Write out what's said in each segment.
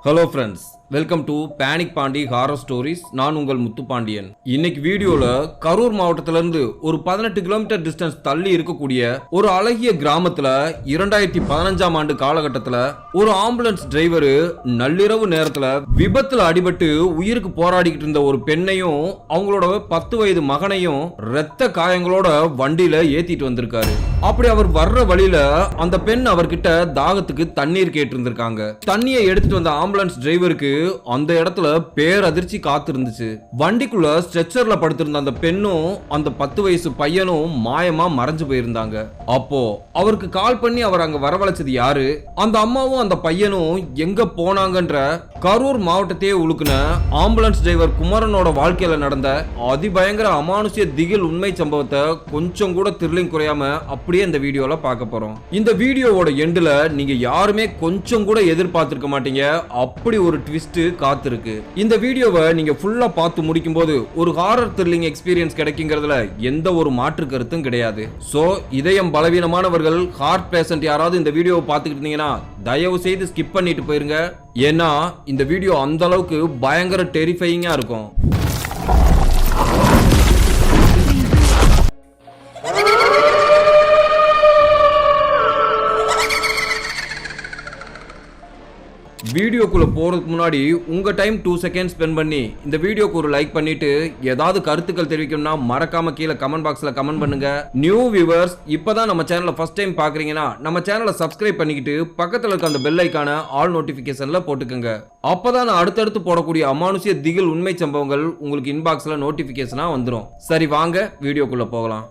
Hello friends, welcome to Panic Pandi horror stories. நான் உங்கள் முத்து பாண்டியன். இன்னைக்கு வீடியோல கரூர் மாவட்டத்தில இருந்து ஒரு 18 கிலோமீட்டர் டிஸ்டன்ஸ் தள்ளி இருக்கக்கூடிய ஒரு அழகிய கிராமத்துல 2015ஆம் ஆண்டு காலகட்டத்துல ஒரு ஆம்புலன்ஸ் டிரைவர் நள்ளிரவு நேரத்துல விபத்துல அடிபட்டு உயிருக்கு போராடிக்கிட்டு இருந்த ஒரு பெண்ணையும் அவங்களோட 10 வயது மகனையும் இரத்த காயங்களோட வண்டியில ஏத்திட்டு வந்திருக்காரு. அப்படி அவர் வர்ற வழியில அந்த பெண் அவர்கிட்ட தாகத்துக்கு தண்ணீர் கேட்டு இருந்திருக்காங்க. தண்ணியை எடுத்துட்டு வந்த ஆம்புலன்ஸ் டிரைவருக்கு அந்த இடத்துல பேரதிர்ச்சி காத்திருந்துச்சு. வண்டிக்குள்ள ஸ்ட்ரெச்சர்ல படுத்திருந்த அந்த பெண்ணும் அந்த 10 வயசு பையனும் மாயமா மறைஞ்சு போயிருந்தாங்க. அப்போ அவருக்கு கால் பண்ணி அவர் அங்க வரவழைச்சது யாரு? அந்த அம்மாவும் அந்த பையனும் எங்க போனாங்கன்ற கரூர் மாவட்டத்தையே உழுக்குன ஆம்புலன்ஸ் டிரைவர் குமரனோட வாழ்க்கையில நடந்த அதிபயங்கர அமானுஷ்ய திகில் உண்மை சம்பவத்தை கொஞ்சம் கூட த்ரில்லிங் குறையாம அப்படியே இந்த வீடியோல பார்க்க போறோம். இந்த வீடியோவோட எண்டுல நீங்க யாருமே கொஞ்சம் கூட எதிர்பார்த்திருக்க மாட்டீங்க, அப்படி ஒரு ட்விஸ்ட் காத்திருக்கு. இந்த வீடியோவை நீங்க ஃபுல்லா பார்த்து முடிக்கும் போது ஒரு ஹாரர் த்ரில்லிங் எக்ஸ்பீரியன்ஸ் கிடைக்குங்கிறதுல எந்த ஒரு மாற்று கருத்தும் கிடையாது. சோ இதயம் பலவீனமானவர்கள், ஹார்ட் பேஷண்ட் யாராவது இந்த வீடியோவை பார்த்துக்கிட்டு இருந்தீங்கன்னா தயவு செய்து ஸ்கிப் பண்ணிட்டு போயிருங்க. ஏன்னா இந்த வீடியோ அந்த அளவுக்கு பயங்கர டெரிஃபையிங்கா இருக்கும். வீடியோக்குள்ள போறதுக்கு முன்னாடி உங்க டைம் 2 செகண்ட் ஸ்பெண்ட் பண்ணி இந்த வீடியோக்கு ஒரு லைக் பண்ணிட்டு ஏதாவது கருத்துக்கள் தெரிவிக்கணும்னா மறக்காம கீழே கமெண்ட் பாக்ஸ்ல கமெண்ட் பண்ணுங்க. நியூ வியூவர்ஸ் இப்பதான் நம்ம சேனலை ஃபர்ஸ்ட் டைம் பாக்குறீங்கன்னா நம்ம சேனலை சப்ஸ்கிரைப் பண்ணிக்கிட்டு பக்கத்துல இருக்க அந்த பெல் ஐகானை ஆல் நோட்டிபிகேஷன்ல போட்டுக்கோங்க. அப்பதான் நான் அடுத்தடுத்து போடக்கூடிய அமானுஷ்ய திகில் உண்மை சம்பவங்கள் உங்களுக்கு இன்பாக்ஸ்ல நோட்டிபிகேஷனா வந்துடும். சரி வாங்க வீடியோக்குள்ள போகலாம்.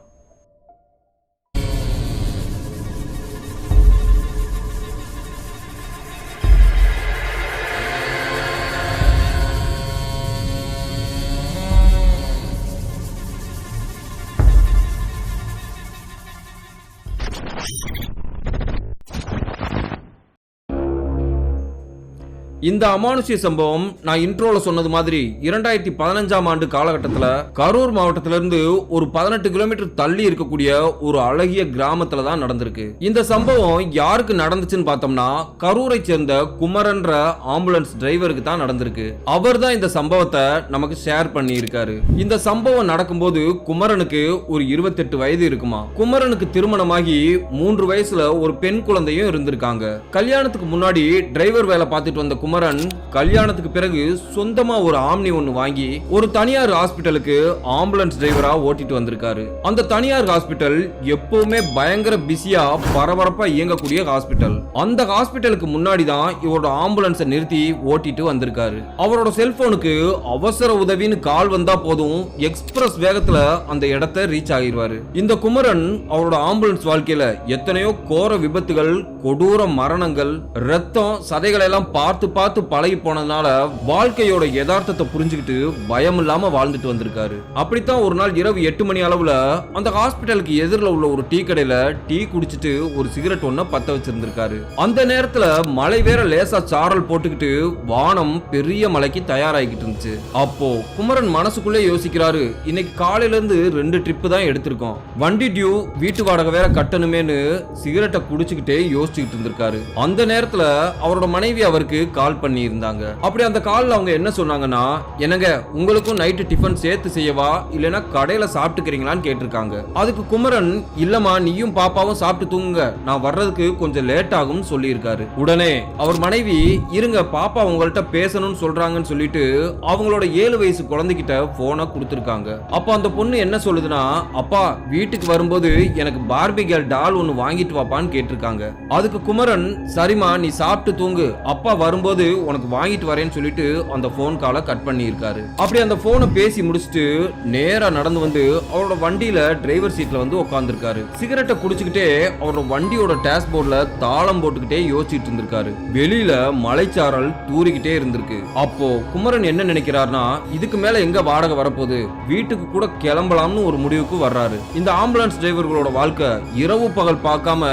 இந்த அமானுஷ்ய சம்பவம் நான் இன்ட்ரோல சொன்னது மாதிரி 2015ஆம் ஆண்டு காலகட்டத்தில் கரூர் மாவட்டத்திலிருந்து ஒரு 18 கிலோமீட்டர் தள்ளி இருக்கக்கூடிய ஒரு அழகிய கிராமத்துல தான் நடந்திருக்கு. இந்த சம்பவம் யாருக்கு நடந்துச்சுன்னு பார்த்தோம்னா கரூரை சேர்ந்த குமரன்ற ஆம்புலன்ஸ் டிரைவருக்கு தான் நடந்திருக்கு. அவர் தான் இந்த சம்பவத்தை நமக்கு ஷேர் பண்ணி இருக்காரு. இந்த சம்பவம் நடக்கும்போது குமரனுக்கு ஒரு 28 வயது இருக்குமா. குமரனுக்கு திருமணமாகி 3 வயசுல ஒரு பெண் குழந்தையும் இருந்திருக்காங்க. கல்யாணத்துக்கு முன்னாடி டிரைவர் வேலை பார்த்துட்டு வந்த குமரன் கல்யாணத்துக்கு பிறகு சொந்தமா ஒரு ஆம்னி ஒன்னு வாங்கி ஒரு தனியார் ஹாஸ்பிட்டலுக்கு ஆம்புலன்ஸ் டிரைவரா ஓட்டிட்டு வந்திருக்காரு. அந்த தனியார் ஹாஸ்பிட்டல் எப்பவுமே பயங்கர பிஸியா பரபரப்பா இயங்கக்கூடிய ஹாஸ்பிட்டல். அந்த ஹாஸ்பிட்டலுக்கு முன்னாடி தான் இவரோட ஆம்புலன்ஸை நிறுத்தி ஓட்டிட்டு வந்திருக்காரு. அவரோட செல்போனுக்கு அவசர உதவின்னு கால் வந்தா போதும் எக்ஸ்பிரஸ் வேகத்துல அந்த இடத்தை ரீச் ஆகிடுவாரு. இந்த குமரன் அவரோட ஆம்புலன்ஸ் வாழ்க்கையில எத்தனையோ கோர விபத்துகள், கொடூர மரணங்கள், ரத்தம், சதைகளை எல்லாம் பார்த்து பழகி போனதுனால வாழ்க்கையோட யதார்த்தத்தை புரிஞ்சுக்கிட்டு பயம் இல்லாம வாழ்ந்துட்டு வந்திருக்காரு. அப்படித்தான் ஒரு நாள் இரவு 8 மணி அளவுல அந்த ஹாஸ்பிட்டலுக்கு எதிரில் உள்ள ஒரு டீ கடையில டீ குடிச்சிட்டு ஒரு சிகரெட் ஒன்ன பத்த வச்சிருந்திருக்காரு. அந்த நேரத்துல மழை வேற லேசா சாரல் போட்டுக்கிட்டு வானம் பெரிய மழைக்கு தயாராகிட்டு இருந்துச்சு. அப்போ குமரன் மனசுக்குள்ளே யோசிக்கிறாரு, இன்னைக்கு காலையில இருந்து 2 ட்ரிப் தான் எடுத்திருக்கோம், வண்டி டியூ, வீட்டு வாடகை வேற கட்டணுமேனு சிகரெட்டை குடிச்சுக்கிட்டே யோசிச்சுக்கிட்டு இருந்திருக்காரு. அந்த நேரத்துல அவரோட மனைவி அவருக்கு கால் பண்ணி இருந்தாங்க. அப்படி அந்த கால்ல அவங்க என்ன சொன்னாங்கன்னா, என்னங்க உங்களுக்கும் நைட் டிஃபன் சேர்த்து செய்யவா இல்லனா கடையில சாப்பிட்டுக்கிறீங்களான்னு கேட்டிருக்காங்க. அதுக்கு குமரன், இல்லம்மா நீயும் பாப்பாவும் சாப்பிட்டு தூங்குங்க, நான் வர்றதுக்கு கொஞ்சம் லேட் ஆகும் சொல்லி இருக்காரு. உடனே அவர் மனைவி, இருங்க பாப்பா உங்கள்ட்ட பேசணும்னு சொல்றாங்கன்னு சொல்லிட்டு அவங்களோட 7 வயசு குழந்தைகிட்ட போனை கொடுத்திருக்காங்க. அப்ப அந்த பொண்ணு என்ன சொல்லுதுன்னா, அப்பா வீட்டுக்கு வரும்போது எனக்கு பார்பி கேர்ள் டால் ஒன்னு வாங்கிட்டு வாப்பான்னு கேட்டிருக்காங்க. அதுக்கு குமரன், சரிமா நீ சாப்பிட்டு தூங்கு, அப்பா வரும்போது உனக்கு வாங்கிட்டு வரேன்னு சொல்லிட்டு அந்த போன் காலை கட் பண்ணி இருக்காரு. அப்படி அந்த போனை பேசி முடிச்சுட்டு நேரா நடந்து வந்து அவரோட வண்டியில டிரைவர் சீட்ல வந்து உட்கார்ந்திருக்காரு. சிகரெட்டை குடிச்சுக்கிட்டே அவரோட வண்டியோட டேஷ்போர்ட்ல தாளம் போட்டுக்கிட்டே யோசிச்சுட்டு இருந்திருக்காரு. வெளியில மலைச்சாரல் தூரிக்கிட்டே இருந்திருக்கு. அப்போ குமரன் என்ன நினைக்கிறார்னா, இதுக்கு மேல எங்க வாடகை வரப்போகுது, வீட்டுக்கு கூட கிளம்பலாம்னு ஒரு முடிவுக்கு வர்றாரு. இந்த ஆம்புலன்ஸ் டிரைவர்களோட வாழ்க்கை இரவு பகல் பார்க்காம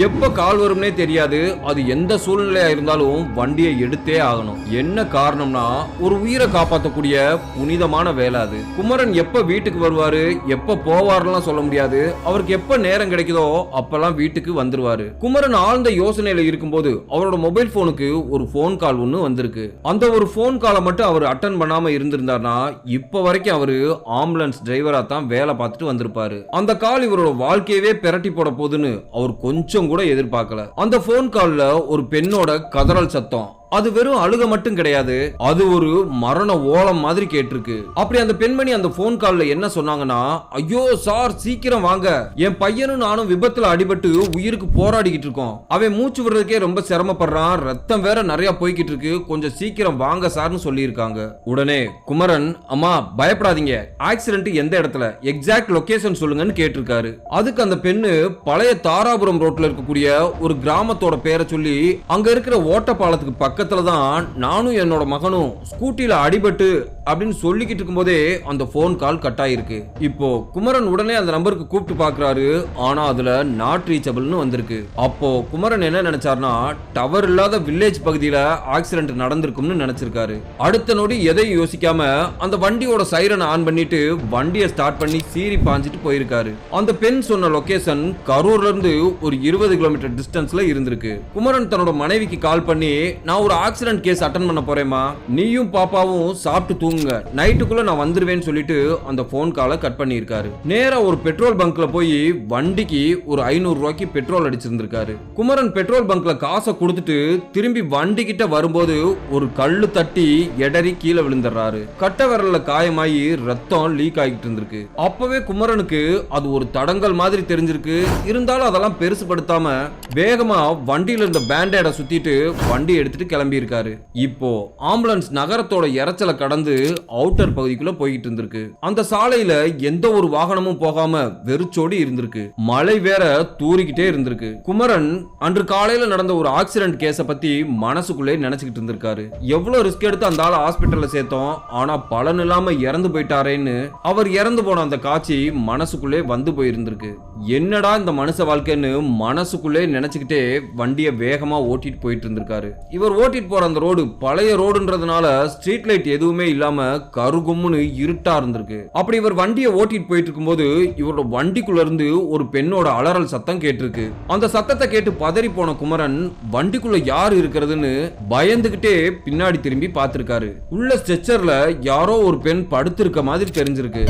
எப்ப கால் வரும்னே தெரியாது. அது எந்த சூழ்நிலையா இருந்தாலும் வண்டியை எடுத்தே ஆகணும். என்ன காரணம்னா ஒரு உயிரை காப்பாற்றக்கூடிய புனிதமான வேலை அது. குமரன் எப்ப வீட்டுக்கு வருவாரு, எப்ப போவாருலாம் சொல்ல முடியாது. அவருக்கு எப்ப நேரம் கிடைக்குதோ அப்பெல்லாம் வீட்டுக்கு வந்துருவாரு. குமரன் ஆழ்ந்த யோசனையில இருக்கும்போது அவரோட மொபைல் போனுக்கு ஒரு போன் கால் ஒண்ணு வந்திருக்கு. அந்த ஒரு போன் காலை மட்டும் அவர் அட்டன் பண்ணாம இருந்திருந்தார்னா இப்ப வரைக்கும் அவரு ஆம்புலன்ஸ் டிரைவரா தான் வேலை பார்த்துட்டு வந்திருப்பாரு. அந்த கால் இவரோட வாழ்க்கையவே பெரட்டி போட போகுதுன்னு அவர் கொஞ்சம் கூட எதிர்பார்க்கல. அந்த போன் கால்ல ஒரு பெண்ணோட கதறல் சத்தம். அது வெறும் அழுக மட்டும் கிடையாது, அது ஒரு மரண ஓலம் மாதிரி கேட்டிருக்கு. அப்படி அந்த பெண்மணி அந்த போன் கால்ல என்ன சொன்னாங்கன்னா, ஐயோ சார் சீக்கிரம் வாங்க, என் பையனும் நானும் விபத்துல அடிபட்டு உயிருக்கு போராடிக்கிட்டு இருக்கோம். அவன் மூச்சு விடுறதுக்கே ரொம்ப சிரமப்படுறான், ரத்தம் வேற நிறைய போய்கிட்டு இருக்கு, கொஞ்சம் சீக்கிரம் வாங்க சார்னு சொல்லியிருக்காங்க. உடனே குமரன், அம்மா பயப்படாதீங்க, ஆக்சிடென்ட் எந்த இடத்துல, எக்ஸாக்ட் லொகேஷன் சொல்லுங்கன்னு கேட்டிருக்காரு. அதுக்கு அந்த பெண்ணு பழைய தாராபுரம் ரோட்ல இருக்கக்கூடிய ஒரு கிராமத்தோட பேரை சொல்லி அங்க இருக்கிற ஓட்டப்பாலத்துக்கு பக்கத்துல தான் நானும் என்னோட மகனும் ஸ்கூட்டில அடிபட்டு அப்படின்னு சொல்லிக்கிட்டு இருக்கும்போதே அந்த போன் கால் கட் ஆயிருக்கு. இப்போ குமரன் உடனே அந்த நம்பருக்கு கூப்பிட்டு பாக்குறாரு. ஆனா அதுல நாட் ரீச்சபிள்னு வந்திருக்கு. அப்போ குமரன் என்ன நினைச்சார்னா, டவர் இல்லாத வில்லேஜ் பகுதியில ஆக்சிடென்ட் நடந்திருக்கும்னு நினைச்சிருக்காரு. அடுத்த நொடி எதையும் யோசிக்காம அந்த வண்டியோட சைரனை ஆன் பண்ணிட்டு வண்டியை ஸ்டார்ட் பண்ணி சீறி பாஞ்சிட்டு போயிருக்காரு. அந்த பெண் சொன்ன லொகேஷன் கரூர்ல இருந்து ஒரு 20 கிலோமீட்டர் டிஸ்டன்ஸ்ல இருந்திருக்கு. குமரன் தன்னோட மனைவிக்கு கால் பண்ணி, நான் ஒரு ஆக்சிடென்ட் கேஸ் அட்டன் பண்ண போறேமா, நீயும் பாப்பாவும் சாப்பிட்டு தூங்குங்க, நைட்டுக்குள்ள நான் வந்துருவேன்னு சொல்லிட்டு அந்த போன் காலை கட் பண்ணியிருக்காரு. நேரா ஒரு பெட்ரோல் பங்க்ல போய் வண்டிக்கு ஒரு 500 ரூபாய்க்கு பெட்ரோல் அடிச்சிருந்திருக்காரு. குமரன் பெட்ரோல் பங்க்ல காசை கொடுத்துட்டு திரும்பி வண்டி கிட்ட வரும்போது ஒரு கல்லு தட்டி எடறி கீழே விழுந்துடுறாரு. கட்ட விரல்ல காயமாயி ரத்தம் லீக் ஆகிட்டு இருந்திருக்கு. அப்பவே குமரனுக்கு அது ஒரு தடங்கல் மாதிரி தெரிஞ்சிருக்கு. இருந்தாலும் அதெல்லாம் பெருசுபடுத்தாம வேகமா வண்டியில இருந்த பேண்டேட சுத்திட்டு வண்டி எடுத்துட்டு கிளம்பி இருக்காரு. இப்போ ஆம்புலன்ஸ் நகரத்தோட இறைச்சலை கடந்து அவுட்டர் பகுதிக்குள்ள போய்கிட்டு இருந்திருக்கு. அந்த சாலையில எந்த ஒரு வாகனமும் போகாம வெறிச்சோடி இருந்திருக்கு. மழை வேற தூறிக்கிட்டே இருந்திருக்கு. குமரன் அன்று காலையில நடந்த ஒரு ஆக்சிடென்ட் கேஸ பத்தி மனசுக்குள்ளே நினைச்சுக்கிட்டு இருந்திருக்காரு. எவ்வளவு ரிஸ்க் எடுத்து அந்த ஆளை ஹாஸ்பிட்டல்ல சேர்த்தோம், ஆனா பலன் இல்லாம இறந்து போயிட்டாரேன்னு அவர் இறந்து போன அந்த காட்சி மனசுக்குள்ளே வந்து போயிருந்திருக்கு. என்னடா இந்த மனுஷ வாழ்க்கைன்னு மனசுக்குள்ளே நினைச்சுக்கிட்டே வண்டியை வேகமா ஓட்டிட்டு போயிட்டு இருந்திருக்காரு. இவர் ஓட்டிட்டு போற அந்த ரோடு பழைய ரோடுன்றதுனால ஸ்ட்ரீட் லைட் எதுவுமே இல்லாம கருகும்னு இருட்டா இருந்திருக்கு. அப்படி இவர் வண்டியை ஓட்டிட்டு போயிட்டு இருக்கும்போது இவரோட வண்டிக்குள்ள இருந்து ஒரு பெண்ணோட அலறல் சத்தம் கேட்டிருக்கு. அந்த சத்தத்தை கேட்டு பதறி போன குமரன் வண்டிக்குள்ள யார் இருக்கிறதுன்னு பயந்துகிட்டே பின்னாடி திரும்பி பார்த்திருக்காரு. உள்ள ஸ்ட்ரெச்சர்ல யாரோ ஒரு பெண் படுத்திருக்க மாதிரி தெரிஞ்சிருக்கு.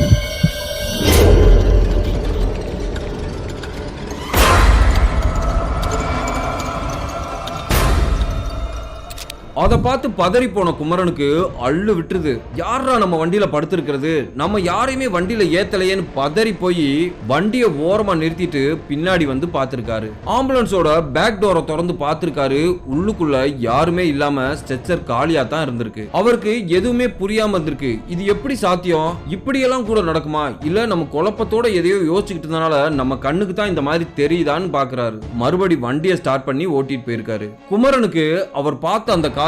அதை பார்த்து பதறி போன குமரனுக்கு அள்ளு விட்டுருது. யாரா நம்ம வண்டியில படுத்திருக்கிறது, நம்ம யாரையுமே வண்டியில ஏத்தலையேன்னு பதறி போய் வண்டியை ஓரமா நிறுத்திட்டு பின்னாடி வந்து பார்த்திருக்காரு. ஆம்புலன்ஸோட பேக் டோரை திறந்து பார்த்திருக்காரு. உள்ளுக்குள்ள யாருமே இல்லாம ஸ்ட்ரெச்சர் காலியா தான் இருந்திருக்கு. அவருக்கு எதுவுமே புரியாம இருந்திருக்கு. இது எப்படி சாத்தியம், இப்படியெல்லாம் கூட நடக்குமா, இல்ல நம்ம குழப்பத்தோட எதையோ யோசிச்சுக்கிட்டு இருந்தனால நம்ம கண்ணுக்கு தான் இந்த மாதிரி தெரியுதான்னு பாக்குறாரு. மறுபடி வண்டியை ஸ்டார்ட் பண்ணி ஓட்டிட்டு போயிருக்காரு. குமரனுக்கு அவர் பார்த்த அந்த காட்சி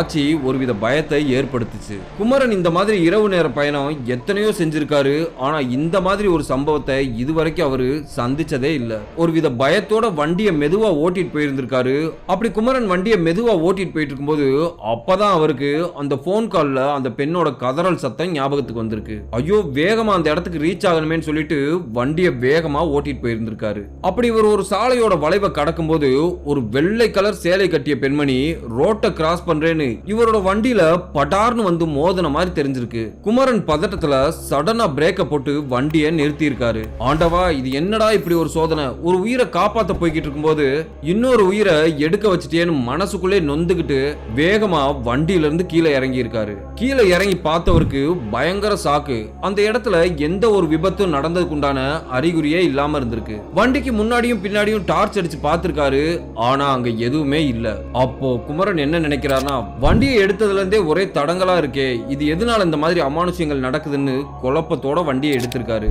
ஒருவித பயத்தை ஏற்படுத்துச்சு. குமரன் இந்த மாதிரி இரவு நேர பயணம் எத்தனையோ செஞ்சிருக்காரு. ஆனா இந்த மாதிரி ஒரு சம்பவத்தை இதுவரைக்கும் அவரு சந்திச்சதே இல்ல. ஒருவித பயத்தோட வண்டியை மெதுவா ஓட்டிட்டு போயிருந்திருக்காரு. அப்படி குமரன் வண்டியை மெதுவா ஓட்டிட்டு போயிட்டு இருக்கும்போது அப்பதான் அவருக்கு அந்த போன் கால்ல அந்த பெண்ணோட கதறல் சத்தம் ஞாபகத்துக்கு வந்திருக்கு. ஐயோ வேகமா அந்த இடத்துக்கு ரீச் ஆகணுமே சொல்லிட்டு வண்டியை வேகமா ஓட்டிட்டு போயிருந்திருக்காரு. அப்படி இவர் ஒரு சாலையோட வளைவை கடக்கும் போது ஒரு வெள்ளை கலர் சேலை கட்டிய பெண்மணி ரோட்டை கிராஸ் பண்றேன்னு இவரோட வண்டியில படார்னு வந்து மோதன மாதிரி தெரிஞ்சிருக்கு. குமரன் பதட்டத்துல சடனா பிரேக்க போட்டு வண்டியை நிறுத்தி இருக்காரு. ஆண்டவா, இது என்னடா இப்படி ஒரு சோதனை, ஒரு உயிரை காப்பாத்த போய்கிட்டு இருக்கும்போது இன்னொரு உயிரை எடுக்க வச்சுட்டேன்னு மனசுக்குள்ளே நொந்துகிட்டு வேகமா வண்டியில இருந்து கீழே இறங்கி இருக்காரு. கீழே இறங்கி பார்த்தவருக்கு பயங்கர சாக்கு. அந்த இடத்துல எந்த ஒரு விபத்தும் நடந்ததுக்குண்டான அறிகுறியே இல்லாம இருந்திருக்கு. வண்டிக்கு முன்னாடியும் பின்னாடியும் டார்ச் அடிச்சு பார்த்திருக்காரு. ஆனா அங்க எதுவுமே இல்ல. அப்போ குமரன் என்ன நினைக்கிறார்னா, வண்டியை எடுத்ததுல இருந்தே ஒரே தடங்களா இருக்கே, இது எதனால இந்த மாதிரி அமானுஷ்யங்கள் நடக்குதுன்னு குழப்பத்தோட வண்டியை எடுத்திருக்காரு.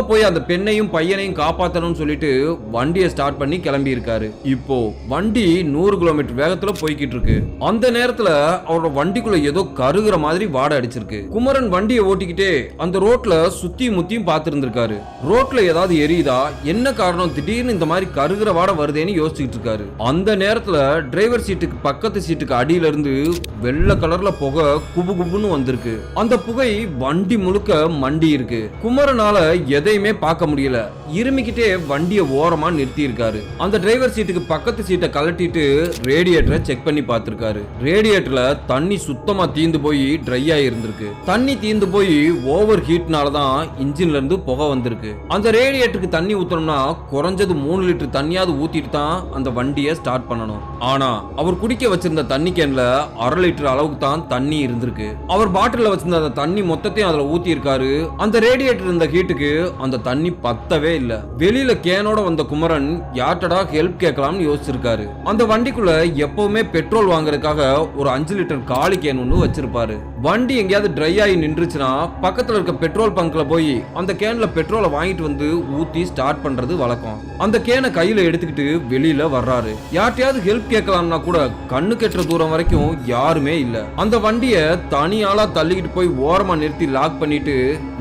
போய் அந்த பெண்ணையும் பையனையும் காப்பாத்தணும்னு சொல்லிட்டு வண்டியை ஸ்டார்ட் பண்ணி கிளம்பி இருக்காரு. இப்போ வண்டி 100 கிலோமீட்டர் வேகத்துல போய்கிட்டு இருக்கு. அந்த நேரத்துல அவரோட வண்டிக்குள்ள ஏதோ கருகிற மாதிரி வாடை அடிச்சிருக்கு. குமரன் வண்டியை ஓட்டிக்கிட்டே அந்த ரோட்ல சுத்தி முத்தியும் பார்த்திருந்திருக்காரு. ரோட்ல ஏதாவது எரியுதா, என்ன காரணம் திடீர்னு இந்த மாதிரி கருகிற வாடை வருதேன்னு யோசிச்சுட்டு இருக்காரு. அந்த நேரத்துல டிரைவர் சீட்டுக்கு பக்கத்து சீட்டுக்கு அடியில இருந்து வெள்ளை கலர்ல புகை குபு குபுன்னு வந்திருக்கு. அந்த புகை வண்டி முழுக்க மண்டி இருக்கு. குமரனால எதையுமே பார்க்க முடியல. இருமிக்கிட்டே வண்டியை ஓரமா நிறுத்தி இருக்காரு. அந்த டிரைவர் சீட்டுக்கு பக்கத்து சீட்டை கழட்டிட்டு ரேடியேட்டரை செக் பண்ணி பார்த்திருக்காரு. ரேடியேட்டர்ல தண்ணி சுத்தமா தீந்து போய் ட்ரை ஆகி இருந்திருக்கு. தண்ணி தீந்து போய் ஓவர் ஹீட்னாலதான் இன்ஜின்ல இருந்து புகை வந்திருக்கு. அந்த ரேடியேட்டருக்கு தண்ணி ஊத்தணும்னா குறைஞ்சது 3 லிட்டர் தண்ணியாவது ஊத்திட்டு தான் அந்த வண்டியை ஸ்டார்ட் பண்ணணும். ஆனா அவர் குடிக்க வச்சிருந்த தண்ணி கேன்ல 1/2 லிட்டர் அளவுக்கு தான் தண்ணி இருந்திருக்கு. அவர் பாட்டில வச்சிருந்த அந்த தண்ணி மொத்தத்தையும் அதுல ஊத்தி இருக்காரு. அந்த ரேடியேட்டர் இருந்த ஹீட்டுக்கு அந்த தண்ணி பத்தவே இல்ல. வெளியில கேனோட வந்த குமரன் யார்ட்டடா ஹெல்ப் கேட்கலாம்னு யோசிச்சிருக்காரு. அந்த வண்டிக்குள்ள எப்பவுமே பெட்ரோல் வாங்குறதுக்காக ஒரு 5 லிட்டர் காலி கேன் ஒன்று வச்சிருப்பாரு. வண்டி எங்கேயாவது ட்ரை ஆகி நின்றுச்சுன்னா பக்கத்துல இருக்க பெட்ரோல் பங்க்ல போய் அந்த கேன்ல பெட்ரோலை வாங்கிட்டு வந்து ஊத்தி ஸ்டார்ட் பண்றது வழக்கம். அந்த கேனை கையில எடுத்துக்கிட்டு வெளியில வர்றாரு. யார்ட்டையாவது ஹெல்ப் கேட்கலாம்னா கூட கண்ணு கெட்டுற தூரம் வரைக்கும் யாருமே இல்ல. அந்த வண்டியை தனியாளா தள்ளிக்கிட்டு போய் ஓரமா நிறுத்தி லாக் பண்ணிட்டு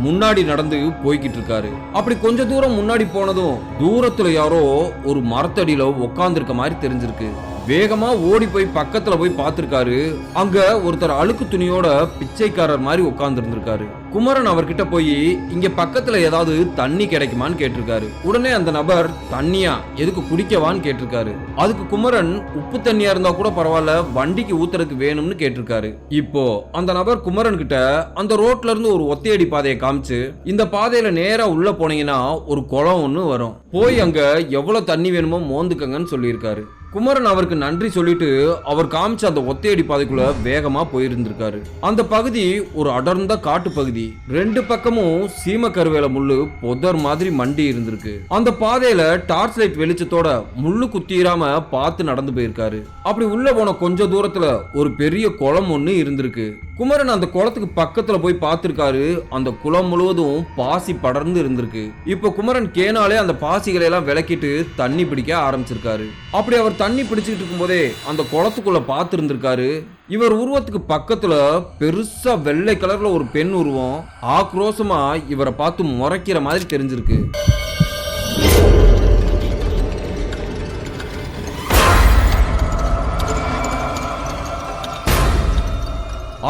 முன்னாடி நடந்து போய்கிட்டு இருக்காரு. அப்படி கொஞ்ச தூரம் முன்னாடி போனதும் தூரத்துல யாரோ ஒரு மரத்தடியில உட்கார்ந்து இருக்க மாதிரி தெரிஞ்சிருக்கு. வேகமா ஓடி போய் பக்கத்துல போய் பார்த்திருக்காரு. அங்க ஒருத்தர் அழுக்கு துணியோட பிச்சைக்காரர் மாதிரி உட்கார்ந்து இருந்திருக்காரு. குமரன் அவர்கிட்ட போய் இங்க பக்கத்துல ஏதாவது தண்ணி கிடைக்குமான்னு கேட்டிருக்காரு. உடனே அந்த நபர் தண்ணியா எதுக்கு குடிக்கவான்னு கேட்டிருக்காரு. அதுக்கு குமரன் உப்பு தண்ணியா இருந்தா கூட பரவாயில்ல வண்டிக்கு ஊத்துறதுக்கு வேணும்னு கேட்டிருக்காரு. இப்போ அந்த நபர் குமரன் கிட்ட அந்த ரோட்ல இருந்து ஒரு ஒத்தையடி பாதையை காமிச்சு இந்த பாதையில நேரா உள்ள போனீங்கன்னா ஒரு குளம் ஒண்ணு வரும், போய் அங்க எவ்வளவு தண்ணி வேணுமோ மோந்துக்கங்கன்னு சொல்லியிருக்காரு. குமரன் அவருக்கு நன்றி சொல்லிட்டு அவர் காமிச்ச அந்த ஒத்தையடி பாதைக்குள்ள வேகமா போயிருந்திருக்காரு. அந்த பகுதி ஒரு அடர்ந்த காட்டு பகுதி. 2 பக்கமும் சீம கருவேல முள்ளு பொதர் மாதிரி மண்டி இருந்திருக்கு. அந்த பாதையில டார்ச் லைட் வெளிச்சத்தோட முள்ளு குத்திராம பார்த்து நடந்து போயிருக்காரு. அப்படி உள்ள போன கொஞ்ச தூரத்துல ஒரு பெரிய குளம் ஒண்ணு இருந்திருக்கு. குமரன் அந்த குளத்துக்கு பக்கத்துல போய் பார்த்திருக்காரு. அந்த குளம் முழுவதும் பாசி படர்ந்து இருந்திருக்கு. இப்ப குமரன் கேனாலே அந்த பாசிகளை எல்லாம் விளக்கிட்டு தண்ணி பிடிக்க ஆரம்பிச்சிருக்காரு. அப்படி அவர் தண்ணி பிடிச்சிட்டு இருக்கும் போதே அந்த குளத்துக்குள்ள பார்த்து இருந்திருக்காரு. இவர் உருவத்துக்கு பக்கத்துல பெருசா வெள்ளை கலர்ல ஒரு பெண் உருவம் ஆக்ரோஷமா இவரை பார்த்து முறைக்கிற மாதிரி தெரிஞ்சிருக்கு.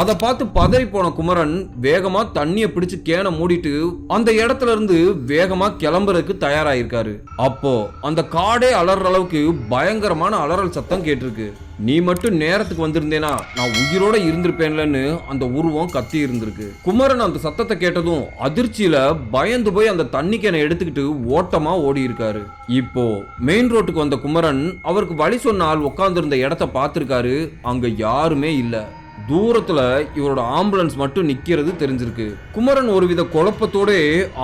அதை பார்த்து பதறி போன குமரன் வேகமா தண்ணியை பிடிச்சு கேனை மூடிட்டு அந்த இடத்துல இருந்து வேகமா கிளம்புறதுக்கு தயாராயிருக்காரு. அப்போ அந்த காடே அலற அளவுக்கு பயங்கரமான அலறல் சத்தம் கேட்டிருக்கு. நீ மட்டும் நேரத்துக்கு வந்திருந்தேனா நான் உயிரோட இருந்திருப்பேன்லன்னு அந்த உருவம் கத்தி இருந்திருக்கு. குமரன் அந்த சத்தத்தை கேட்டதும் அதிர்ச்சியில பயந்து போய் அந்த தண்ணி கேனை எடுத்துக்கிட்டு ஓட்டமா ஓடி இருக்காரு. இப்போ மெயின் ரோட்டுக்கு வந்த குமரன் அவருக்கு வழி சொன்ன ஆள் உட்கார்ந்து இருந்த இடத்தை பார்த்திருக்காரு. அங்க யாருமே இல்ல. தூரத்துல இவரோட ஆம்புலன்ஸ் மட்டும் நிக்கிறது தெரிஞ்சிருக்கு. குமரன் ஒருவித குழப்பத்தோட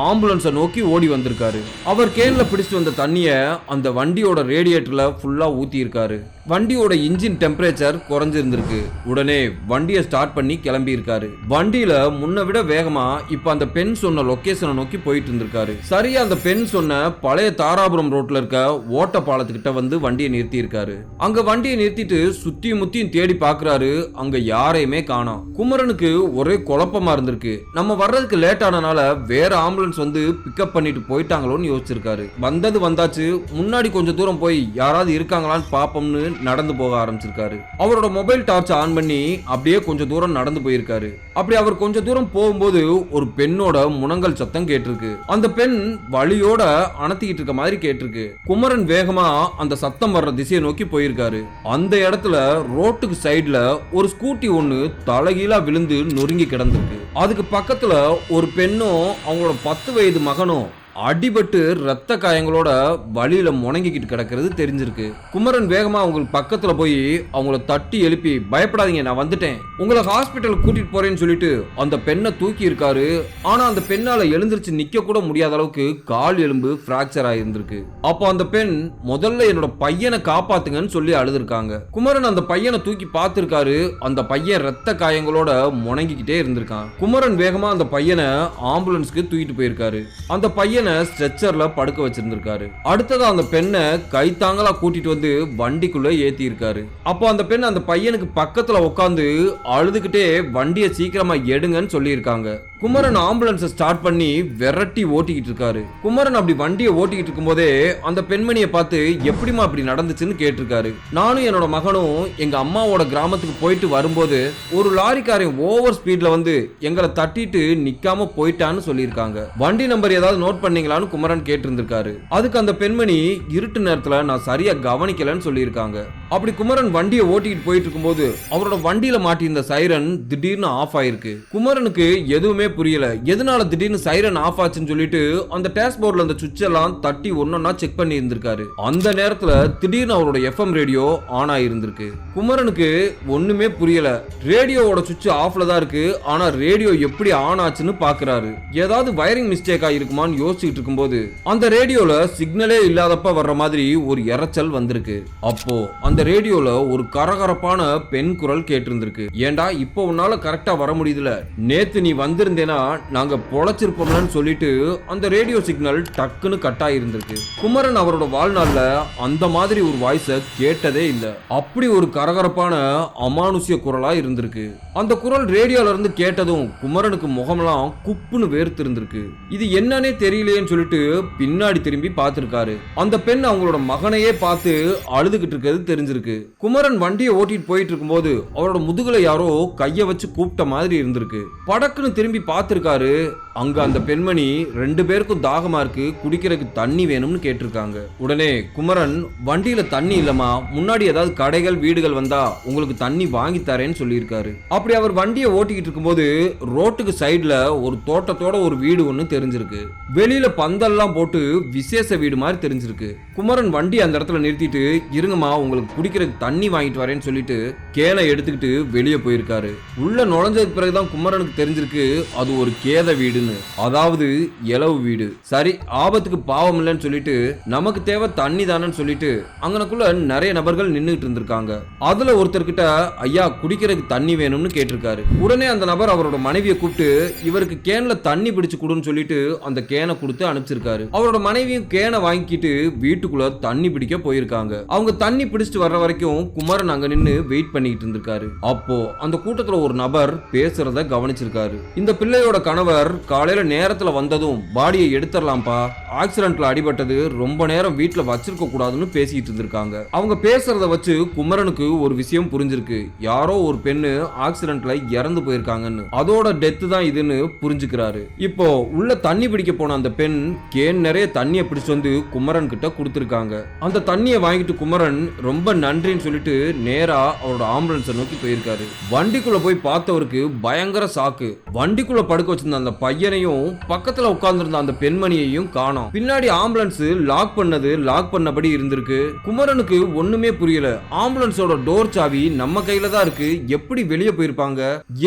ஆம்புலன்ஸை நோக்கி ஓடி வந்திருக்காரு. அவர் கேன்ல பிடிச்சு வந்த தண்ணிய அந்த வண்டியோட ரேடியேட்டர்ல ஃபுல்லா ஊத்தி இருக்காரு. வண்டியோட இன்ஜின் டெம்பரேச்சர் குறைஞ்சிருந்திருக்கு. உடனே வண்டியை ஸ்டார்ட் பண்ணி கிளம்பி இருக்காரு. வண்டியில முன்ன விட வேகமா இப்ப அந்த பெண் சொன்ன லொகேஷனை நோக்கி போயிட்டு இருந்திருக்காரு. சரியா அந்த பெண் சொன்ன பழைய தாராபுரம் ரோட்ல இருக்க ஓட்ட பாலத்துக்கிட்ட வந்து வண்டியை நிறுத்தி இருக்காரு. அங்க வண்டியை நிறுத்திட்டு சுத்தி முத்தியும் தேடி பாக்குறாரு. அங்க யாரையுமே காணோம். குமரனுக்கு ஒரே குழப்பமா இருந்திருக்கு. நம்ம வர்றதுக்கு லேட் ஆனனால வேற ஆம்புலன்ஸ் வந்து பிக்கப் பண்ணிட்டு போயிட்டாங்களோன்னு யோசிச்சிருக்காரு. வந்தது வந்தாச்சு, முன்னாடி கொஞ்சம் தூரம் போய் யாராவது இருக்காங்களான்னு பாப்போம்னு நடந்து போக ஆரம்பிச்சிருக்காரு. அவரோட மொபைல் டார்ச் ஆன் பண்ணி அப்படியே கொஞ்சம் தூரம் நடந்து போயிருக்காரு. அப்படி அவர் கொஞ்சம் தூரம் போகும்போது ஒரு பெண்ணோட முனங்கல் சத்தம் கேட்டிருக்கு. அந்த பெண் வலியோட அணத்திக்கிட்டு இருக்க மாதிரி கேட்டிருக்கு. குமரன் வேகமா அந்த சத்தம் வர்ற திசையை நோக்கி போயிருக்காரு. அந்த இடத்துல ரோட்டுக்கு சைடுல ஒரு ஸ்கூட்டி ஒண்ணு தலைகீழா விழுந்து நொறுங்கி கிடந்திருக்கு. அதுக்கு பக்கத்துல ஒரு பெண்ணும் அவங்களோட 10 வயது மகனும் அடிபட்டு ரத்த காயங்களோட வழியில முணங்கிக்கிட்டு கிடக்கிறது தெரிஞ்சிருக்கு. குமரன் வேகமா அவங்களுக்கு பக்கத்துல போய் அவங்கள தட்டி எழுப்பி, பயப்படாதீங்க நான் வந்துட்டேன், உங்களை ஹாஸ்பிட்டல் கூட்டிட்டு போறேன்னு சொல்லிட்டு அந்த பெண்ணை தூக்கி இருக்காரு. ஆனா அந்த பெண்ணால எழுந்திருச்சு நிக்க கூட முடியாத அளவுக்கு கால் எலும்பு பிராக்சர் ஆயிருந்திருக்கு. அப்போ அந்த பெண் முதல்ல என்னோட பையனை காப்பாத்துங்கன்னு சொல்லி அழுதுருக்காங்க. குமரன் அந்த பையனை தூக்கி பார்த்திருக்காரு. அந்த பையன் ரத்த காயங்களோட முணங்கிக்கிட்டே இருந்திருக்கான். குமரன் வேகமா அந்த பையனை ஆம்புலன்ஸ்க்கு தூக்கிட்டு போயிருக்காரு. அந்த பையன் பையனை ஸ்ட்ரெச்சர்ல படுக்க வச்சிருந்திருக்காரு. அடுத்ததா அந்த பெண்ணை கைத்தாங்களா கூட்டிட்டு வந்து வண்டிக்குள்ள ஏத்தி இருக்காரு. அப்போ அந்த பெண் அந்த பையனுக்கு பக்கத்துல உட்காந்து அழுதுகிட்டே வண்டியை சீக்கிரமா எடுங்கன்னு சொல்லி இருக்காங்க. குமரன் ஆம்புலன்ஸ் ஸ்டார்ட் பண்ணி விரட்டி ஓட்டிக்கிட்டு இருக்காரு. குமரன் அப்படி வண்டியை ஓட்டிக்கிட்டு இருக்கும் போதே அந்த பெண்மணியை பார்த்து எப்படிமா அப்படி நடந்துச்சுன்னு கேட்டிருக்காரு. நானும் என்னோட மகனும் எங்க அம்மாவோட கிராமத்துக்கு போயிட்டு வரும்போது ஒரு லாரிக்காரன் ஓவர் ஸ்பீட்ல வந்து எங்களை தட்டிட்டு நிக்காம போயிட்டான்னு சொல்லியிருக்காங்க. வண்டி நம்பர் ஏதாவது நோட் பண்ணீங்களான்னு குமரன் கேட்டிருந்திருக்காரு. அதுக்கு அந்த பெண்மணி இருட்டு நேரத்துல நான் சரியா கவனிக்கலன்னு சொல்லியிருக்காங்க. அப்படி குமரன் வண்டியை ஓட்டிக்கிட்டு போயிட்டு இருக்கும்போது அவரோட வண்டியில மாட்டியிருந்த சைரன் திடீர்னு ஆஃப் ஆயிருக்கு. குமரனுக்கு எதுவுமே புரியல. எதனால திடீர்னு சைரன் ஆஃப் ஆச்சுன்னு சொல்லிட்டு அந்த டேஷ்போர்ட்ல அந்த சுவிட்ச் எல்லாம் தட்டி ஒன்னொன்னா செக் பண்ணி இருந்திருக்காரு. அந்த நேரத்துல திடீர்னு அவரோட எஃப்எம் ரேடியோ ஆன் ஆயிருந்திருக்கு. குமரனுக்கு ஒண்ணுமே புரியல. ரேடியோவோட சுவிட்ச் ஆஃப்ல தான் இருக்கு. ஆனா ரேடியோ எப்படி ஆன் ஆச்சுன்னு பாக்குறாரு. ஏதாவது வயரிங் மிஸ்டேக்கா இருக்குமான்னு யோசிச்சுட்டு இருக்கும்போது அந்த ரேடியோல சிக்னலே இல்லாதப்ப வர்ற மாதிரி ஒரு இரைச்சல் வந்திருக்கு. அப்போ அந்த ரேடியோல ஒரு கரகரப்பான பெண் குரல் கேட்டிருந்திருக்கு. ஏண்டா இப்போ உன்னால கரெக்டா வர முடியுதுல, நேத்து நீ வந்திருந்தேனா நாங்க பொழைச்சிருப்போம்னு சொல்லிட்டு அந்த ரேடியோ சிக்னல் டக்குன்னு கட் ஆயிருந்திருக்கு. குமரன் அவரோட வாழ்நாள்ல அந்த மாதிரி ஒரு வாய்ஸ கேட்டதே இல்ல. அப்படி ஒரு கரகரப்பான அமானுஷ்ய குரலா இருந்திருக்கு. அந்த குரல் ரேடியோல இருந்து கேட்டதும் குமரனுக்கு முகமெல்லாம் குப்புன்னு வேர்த்து இருந்திருக்கு. இது என்னன்னே தெரியலையேன்னு சொல்லிட்டு பின்னாடி திரும்பி பார்த்திருக்காரு. அந்த பெண் அவங்களோட மகனையே பார்த்து அழுதுகிட்டு இருக்கிறது தெரிஞ்சிருக்கு. குமரன் வண்டியை ஓட்டிட்டு போயிட்டு இருக்கும்போது அவரோட முதுகுல யாரோ கைய வச்சு கூப்பிட்ட மாதிரி இருந்திருக்கு. படக்குன்னு திரும்பி பார்த்திருக்காரு. அங்க அந்த பெண்மணி 2 பேருக்கும் தாகமா இருக்கு, குடிக்கிறதுக்கு தண்ணி வேணும்னு கேட்டிருக்காங்க. உடனே குமரன் வண்டியில தண்ணி இல்லமா, முன்னாடி ஏதாவது கடைகள் வீடுகள் வந்தா உங்களுக்கு தண்ணி வாங்கி தரேன்னு சொல்லியிருக்காரு. அப்படி அவர் வண்டியை ஓட்டிக்கிட்டு இருக்கும்போது ரோட்டுக்கு சைடுல ஒரு தோட்டத்தோட ஒரு வீடு ஒண்ணு தெரிஞ்சிருக்கு. வெளியில பந்தல்லாம் போட்டு விசேஷ வீடு மாதிரி தெரிஞ்சிருக்கு. குமரன் வண்டி அந்த இடத்துல நிறுத்திட்டு இருங்கம்மா உங்களுக்கு குடிக்கிறதுக்கு தண்ணி வாங்கிட்டு வரேன்னு சொல்லிட்டு கேனை எடுத்துக்கிட்டு வெளியே போயிருக்காரு. உள்ள நுழைஞ்சதுக்கு பிறகுதான் குமரனுக்கு தெரிஞ்சிருக்கு அது ஒரு கேத வீடுன்னு. அதாவது இலவு வீடு. சரி, ஆபத்துக்கு பாவம் இல்லைன்னு சொல்லிட்டு நமக்கு தேவை தண்ணி தானன்னு சொல்லிட்டு அங்கனக்குள்ள நிறைய நபர்கள் நின்றுட்டு இருந்திருக்காங்க. அதுல ஒருத்தர்கிட்ட ஐயா குடிக்கிறதுக்கு தண்ணி வேணும்னு கேட்டிருக்காரு. உடனே அந்த நபர் அவரோட மனைவியை கூப்பிட்டு இவருக்கு கேன்ல தண்ணி பிடிச்சு கொடுன்னு சொல்லிட்டு அந்த கேனை கொடுத்து அனுப்பிச்சிருக்காரு. அவரோட மனைவியும் கேனை வாங்கிக்கிட்டு வீட்டுக்குள்ள தண்ணி பிடிக்க போயிருக்காங்க. அவங்க தண்ணி பிடிச்சிட்டு வர்ற வரைக்கும் குமரன் அங்க நின்னு வெயிட் பண்ணிட்டு இருந்திருக்காரு. அப்போ அந்த கூட்டத்துல ஒரு நபர் பேசுறத கவனிச்சிருக்காரு. இந்த பிள்ளையோட கணவர் காலையில நேரத்துல வந்ததும் பாடியை எடுத்துடலாம்ப்பா, ஆக்சிடென்ட்ல அடிபட்டது, ரொம்ப நேரம் வீட்டுல வச்சிருக்க கூடாதுன்னு பேசிட்டு இருந்திருக்காங்க. அவங்க பேசுறத வச்சு குமரனுக்கு ஒரு விஷயம் புரிஞ்சிருக்கு. யாரோ ஒரு பெண்ணு ஆக்சிடென்ட்ல இறந்து போயிருக்காங்கன்னு, அதோட டெத்து தான் இதுன்னு புரிஞ்சுக்கிறாரு. இப்போ உள்ள தண்ணி பிடிக்க போன அந்த பெண் கேன் நிறைய தண்ணியை பிடிச்சு வந்து குமரன் கிட்ட கொடுத்திருக்காங்க. அந்த தண்ணியை வாங்கிட்டு குமரன் ரொம்ப நன்றின்னு சொல்லிட்டு நேரா அவரோட ஆம்புலன்ஸை நோக்கி போயிருக்காரு. வண்டிக்குள்ள போய் பார்த்தவருக்கு பயங்கர சாக்கு. வண்டிக்குள்ள படுக்க வச்சிருந்த அந்த பையனையும் பக்கத்துல உட்கார்ந்திருந்த அந்த பெண்மணியையும் காணோம். பின்னாடி ஆம்புலன்ஸ் லாக் பண்ணபடி இருந்திருக்கு. குமரனுக்கு ஒண்ணுமே புரியல. ஆம்புலன்ஸோட டோர் சாவி நம்ம கையில தான் இருக்கு, எப்படி வெளியே போயிருப்பாங்க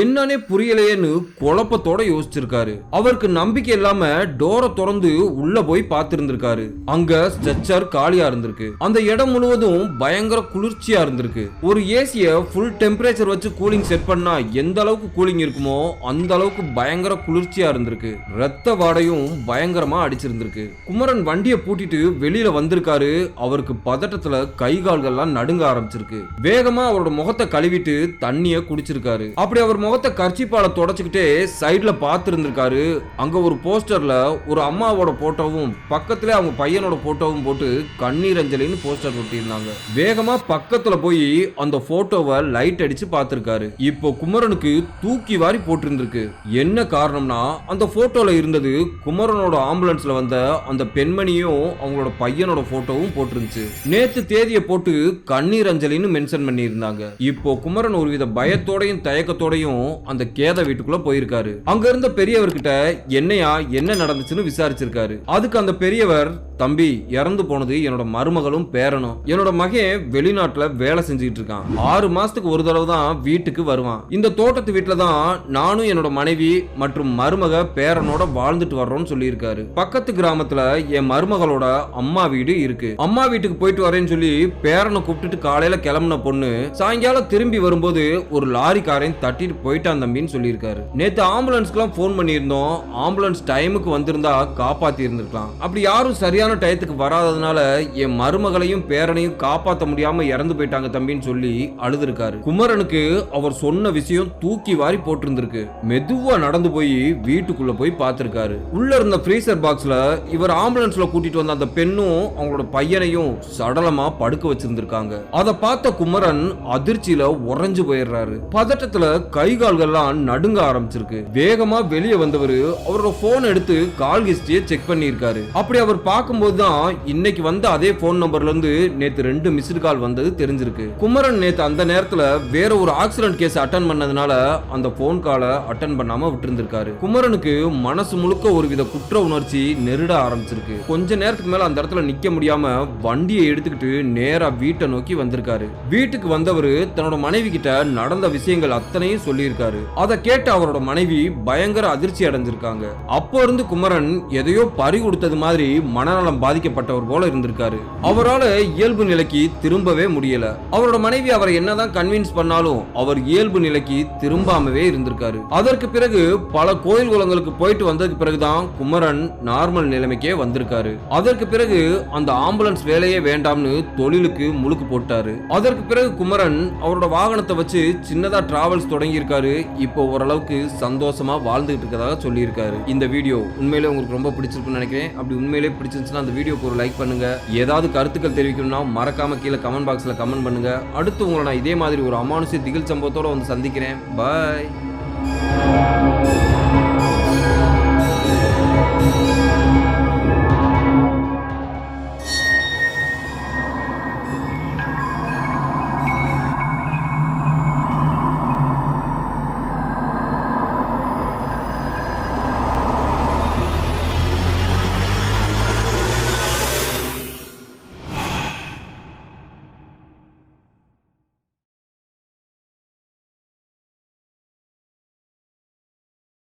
என்னன்னே புரியலையேன்னு குழப்பத்தோட யோசிச்சிருக்காரு. அவருக்கு நம்பிக்கை இல்லாம டோரை திறந்து உள்ள போய் பார்த்திருந்திருக்காரு. அங்க ஸ்ட்ரெச்சர் காலியா இருந்திருக்கு. அந்த இடம் முழுவதும் பயங்கர குளிர்ச்சியா இருந்திருக்கு. ஒரு ஏசிய ஃபுல் டெம்பரேச்சர் வச்சு கூலிங் செட் பண்ணா எந்த அளவுக்கு கூலிங் இருக்குமோ அந்த அளவுக்கு பயங்கர குளிர்ச்சியா இருந்திருக்கு. ரத்த வாடையும் பயங்கரமா அடிச்சிருந்திருக்கு. குமரன் வண்டியை பூட்டிட்டு வெளியில வந்திருக்காரு. அவருக்கு பதட்டத்துல கை கால்கள்லாம் நடுங்க ஆரம்பிச்சிருக்கு. வேகமா அவரோட முகத்தை கழுவிட்டு தண்ணிய குடிச்சிருக்காரு. அப்படி அவர் முகத்தை கர்ச்சிப்பால தொடச்சுக்கிட்டே சைடுல பார்த்திருந்திருக்காரு. அங்க ஒரு போஸ்டர்ல ஒரு அம்மாவோட போட்டோவும் பக்கத்துல அவங்க பையனோட போட்டோவும் போட்டு கண்ணீர் அஞ்சலின்னு போஸ்டர் ஒட்டியிருந்தாங்க. வேகமா பக்கத்துல போய் அந்த போட்டோவை லைட் அடிச்சு பார்த்திருக்காரு. இப்போ குமரனுக்கு தூக்கி வாரி போட்டிருந்திருக்கு. என்ன காரணம்னா அந்த போட்டோல இருந்தது குமரனோட ஆம்புலன்ஸ்ல வந்த அந்த பெண்மணியும் அவங்களோட பையனோட போட்டோவும் போட்டிருந்துச்சு. நேத்து தேதியை போட்டு கண்ணீர் அஞ்சலின்னு மென்ஷன் பண்ணி இருந்தாங்க. இப்போ குமரன் ஒருவித பயத்தோடையும் தயக்கத்தோடையும் அந்த கேத வீட்டுக்குள்ள போயிருக்காரு. அங்க இருந்த பெரியவர்கிட்ட என்னையா என்ன நடந்துச்சுன்னு விசாரிச்சிருக்காரு. அதுக்கு அந்த பெரியவர் தம்பி, இறந்து போனது என்னோட மருமகளும் பேரனும். என்னோட மகன் வெளிநாட்டுல வேலை செஞ்சுட்டு இருக்கான். 6 மாசத்துக்கு ஒரு தடவை தான் வீட்டுக்கு வருவான். இந்த தோட்டத்து வீட்டுல தான் நானும் என்னோட மனைவி மற்றும் மருமக பேரனோட வாழ்ந்துட்டு வர்றோம்னு சொல்லியிருக்காரு. பக்கத்து கிராமத்துல என் மருமகளோட அம்மா வீடு இருக்கு. அம்மா வீட்டுக்கு போயிட்டு வரேன்னு சொல்லி பேரனை கூப்பிட்டுட்டு காலையில கிளம்பின பொண்ணு சாயங்காலம் திரும்பி வரும்போது ஒரு லாரிக்காரன் தட்டிட்டு போயிட்டான் தம்பின்னு சொல்லியிருக்காரு. நேத்து ஆம்புலன்ஸ்க்குலாம் போன் பண்ணியிருந்தோம். ஆம்புலன்ஸ் டைமுக்கு வந்திருந்தா காப்பாத்தி இருந்திருக்கலாம். அப்படி யாரும் சரியான டயத்துக்கு வராததுனால என் மருமகளையும் பேரனையும் காப்பாற்ற முடியாம இறந்து போயிட்டாங்க தம்பின்னு சொல்லி அழுதுருக்காரு. குமரனுக்கு அவர் சொன்ன விஷயம் தூக்கி வாரி போட்டிருந்திருக்கு. மெதுவா நடந்து போய் வீட்டுக்குள்ள போய் பார்த்திருக்காரு. உள்ள இருந்த ஃப்ரீசர் பாக்ஸ்ல இவர் ஆம்புலன்ஸ்ல கூட்டிட்டு வந்த அந்த பெண்ணும் அவங்களோட பையனையும் சடலமா படுக்க வச்சிருந்திருக்காங்க. அதை பார்த்த குமரன் அதிர்ச்சியில உறைஞ்சு போயிடுறாரு. பதட்டத்துல கை கால்கள்லாம் நடுங்க ஆரம்பிச்சிருக்கு. வேகமா வெளியே வந்தவர் அவரோட போன் எடுத்து கால் ஹிஸ்டரியை செக் பண்ணியிருக்காரு. அப்படி அவர் பார்க்கும்போது தான் இன்னைக்கு வந்த அதே போன் நம்பர்ல இருந்து நேத்து 2 மிஸ்டு கால் வந்தது தெரிஞ்சிருக்கு. குமரன் நேத்து அந்த நேரத்துல வேற ஒரு ஆக்சிடென்ட் கேஸ் அட்டன் பண்ணதுனால அந்த போன் காலை அட்டன் பண்ணாம விட்டுருந்திருக்காரு. குமரனுக்கு மனசு முழுக்க ஒரு வித குற்ற உணர்ச்சி நெருட ஆரம்பிச்சிருக்கு. கொஞ்ச நேரத்துக்கு மேல அந்த இடத்துல நிக்க முடியாம வண்டியை எடுத்துக்கிட்டு நேரா வீட்டை நோக்கி வந்திருக்காரு. வீட்டுக்கு வந்தவர் தன்னோட மனைவி கிட்ட நடந்த விஷயங்கள் அத்தனையும் சொல்லியிருக்காரு. அதை கேட்டு அவரோட மனைவி பயங்கர அதிர்ச்சி அடைஞ்சிருக்காங்க. அப்போ இருந்து குமரன் எதையோ பறி கொடுத்தது மாதிரி மனநலம் பாதிக்கப்பட்டவர் போல இருந்திருக்காரு. அவரால் இயல்பு நிலைக்கு திரும்பவே முடியல. அவரோட மனைவி அவரை என்னதான் கன்வின்ஸ் பண்ணாலும் அவர் இயல்பு நிலைக்கு திரும்பாமவே இருந்திருக்காரு. அதற்கு பிறகு பல கோயில் குளங்களுக்கு போயிட்டு வந்ததுக்கு பிறகுதான் குமரன் நார்மல் நிலைமைக்கே வந்திருக்காரு. அதற்கு பிறகு அந்த ஆம்புலன்ஸ் வேலையே வேண்டாம்னு தொழிலுக்கு முழுக்கு போட்டாரு. அதற்கு பிறகு குமரன் அவரோட வாகனத்தை வச்சு சின்னதா டிராவல்ஸ் தொடங்கி இருக்காரு. இப்போ ஓரளவுக்கு சந்தோஷமா வாழ்ந்துட்டு இருக்கதாக சொல்லியிருக்காரு. இந்த வீடியோ உண்மையிலே உங்களுக்கு ரொம்ப பிடிச்சிருக்குன்னு நினைக்கிறேன். அப்படி உண்மையிலே பிடிச்சிருந்துச்சுன்னா அந்த வீடியோக்கு ஒரு லைக் பண்ணுங்க. ஏதாவது கருத்துக்கள் தெரிவிக்கணும்னா மறக்காம கீழே கமெண்ட் பாக்ஸ்ல கமெண்ட் பண்ணுங்க. அடுத்து உங்களை நான் இதே மாதிரி ஒரு அமானுஷ்ய திகில் சம்பவத்தோட வந்து சந்திக்கிறேன். பாய்.